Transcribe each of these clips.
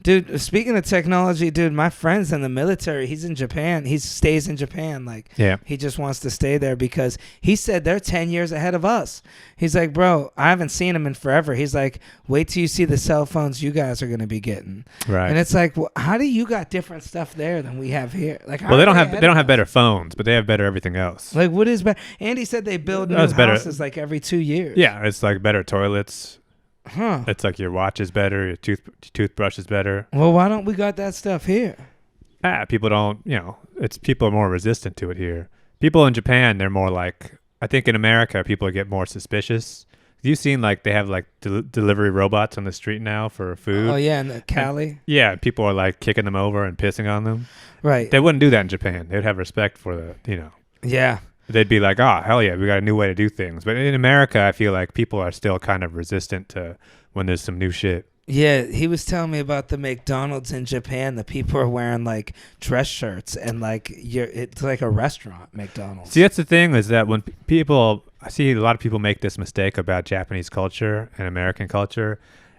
Dude, speaking of technology, dude, my friend's in the military. He's in Japan. He stays in Japan. Like, Yeah. he just wants to stay there because he said they're 10 years ahead of us. He's like, bro, I haven't seen them in forever. He's like, wait till you see the cell phones you guys are going to be getting. Right. And it's like, well, how do you got different stuff there than we have here? Like, how Well, they are don't have ahead they don't of have us? better phones, but they have better everything else. Like, what is better? Andy said they build new That's better. houses like every 2 years. Yeah, it's like better toilets. Huh. It's like your watch is better, your toothbrush is better. Well, why don't we got that stuff here? People don't, it's people are more resistant to it here. People in Japan, they're more like, I think in America, people get more suspicious. You've seen like they have like delivery robots on the street now for food. Oh, yeah, in Cali. Yeah, people are like kicking them over and pissing on them. Right. They wouldn't do that in Japan. They'd have respect for Yeah. they'd be like, oh, hell yeah, we got a new way to do things. But in America, I feel like people are still kind of resistant to when there's some new shit. Yeah, he was telling me about the McDonald's in Japan. The people are wearing like dress shirts and like it's like a restaurant, McDonald's. See, that's the thing is that when I see a lot of people make this mistake about Japanese culture and American culture.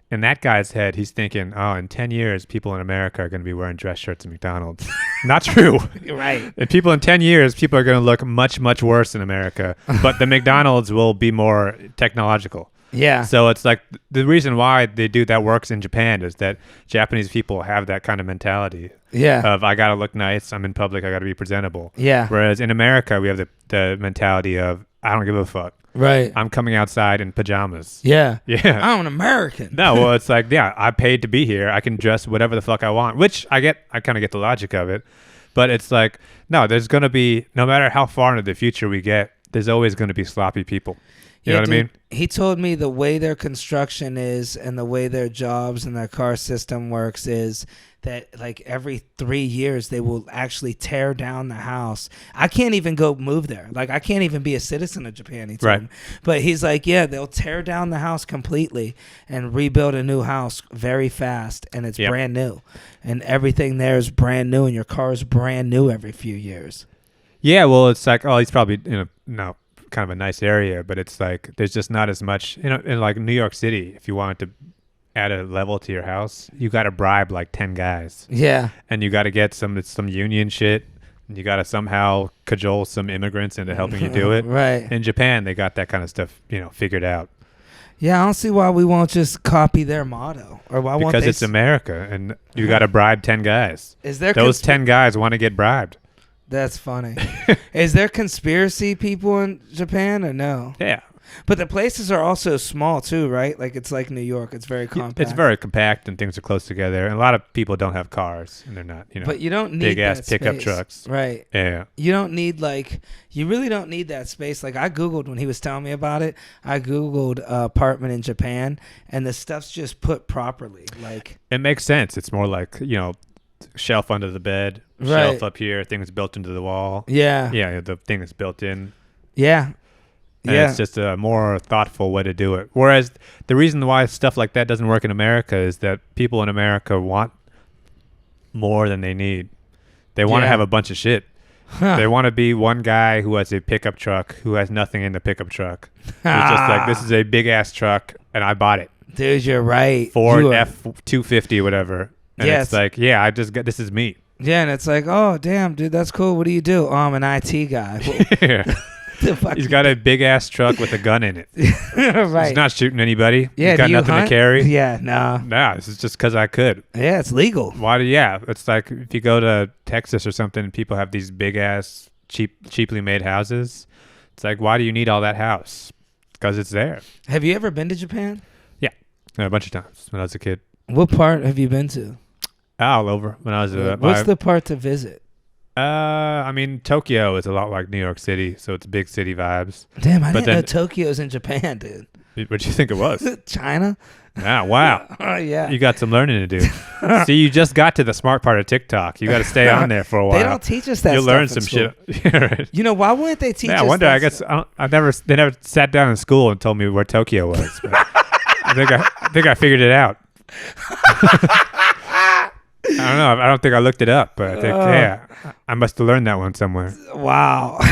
In that guy's head, he's thinking, oh, in 10 years, people in America are going to be wearing dress shirts at McDonald's. Not true. Right. And people in 10 years, people are going to look much, much worse in America. But the McDonald's will be more technological. Yeah. So it's like the reason why they do that works in Japan is that Japanese people have that kind of mentality Yeah. of I got to look nice. I'm in public. I got to be presentable. Yeah. Whereas in America, we have the mentality of I don't give a fuck. Right. I'm coming outside in pajamas. Yeah. Yeah. I'm an American. No, well, it's like, yeah, I paid to be here. I can dress whatever the fuck I want, which I kind of get the logic of it. But it's like, no, there's going to be, no matter how far into the future we get, there's always going to be sloppy people. You know what I mean? He told me the way their construction is and the way their jobs and their car system works is that like every 3 years they will actually tear down the house. I can't even go move there. Like I can't even be a citizen of Japan. He told Right. me. But he's like, yeah, they'll tear down the house completely and rebuild a new house very fast, and it's Yep. brand new, and everything there is brand new, and your car is brand new every few years. Yeah, well, it's like, oh, he's probably kind of a nice area, but it's like there's just not as much, in like New York City, if you wanted to add a level to your house, you got to bribe like 10 guys. Yeah. And you got to get some union shit. And you got to somehow cajole some immigrants into helping you do it. Right. In Japan, they got that kind of stuff, figured out. Yeah, I don't see why we won't just copy their motto, or why won't Because they it's America, and you got to bribe 10 guys. Is there Those 10 guys want to get bribed. That's funny. Is there conspiracy people in Japan or no? Yeah. But the places are also small too, right? Like it's like New York. It's very compact. It's very compact and things are close together. And a lot of people don't have cars and they're not, But you don't need big that ass pickup space. trucks. Right. Yeah. You don't need you really don't need that space. Like I Googled when he was telling me about it, I Googled apartment in Japan and the stuff's just put properly. Like It makes sense. It's more like, shelf under the bed, Right. shelf up here, things built into the wall. yeah. Yeah, the thing is built in. Yeah. And Yeah. it's just a more thoughtful way to do it. Whereas the reason why stuff like that doesn't work in America is that people in America want more than they need. They want to Yeah. have a bunch of shit. Huh. They want to be one guy who has a pickup truck who has nothing in the pickup truck. It's just like, this is a big ass truck and I bought it. Dude, you're right. Ford You are- F-250 whatever. And Yes. it's like, yeah, I just got, this is me. Yeah, and it's like, oh, damn, dude, that's cool. What do you do? Oh, I'm an IT guy. The fuck He's got a big ass truck with a gun in it. right. He's not shooting anybody. Yeah, He's got do you nothing hunt? to carry. Yeah, no. Nah, this is just because I could. Yeah, it's legal. Why do? Yeah, it's like if you go to Texas or something, and people have these big ass, cheaply made houses. It's like, why do you need all that house? Because it's there. Have you ever been to Japan? Yeah, a bunch of times when I was a kid. What part have you been to? All over when I was. What's the part to visit? I mean, Tokyo is a lot like New York City, so it's big city vibes. Damn, I But didn't know then- Tokyo's in Japan, dude. What'd you think it was? China? Ah, wow. Oh, yeah. You got some learning to do. See, you just got to the smart part of TikTok. You got to stay on there for a while. They don't teach us that You'll stuff learn in some school. shit. Right. You know, why wouldn't they teach Yeah, us I wonder. that I guess stuff? they never sat down in school and told me where Tokyo was. But I think I figured it out. I don't know. I don't think I looked it up, but I think I must have learned that one somewhere. Wow.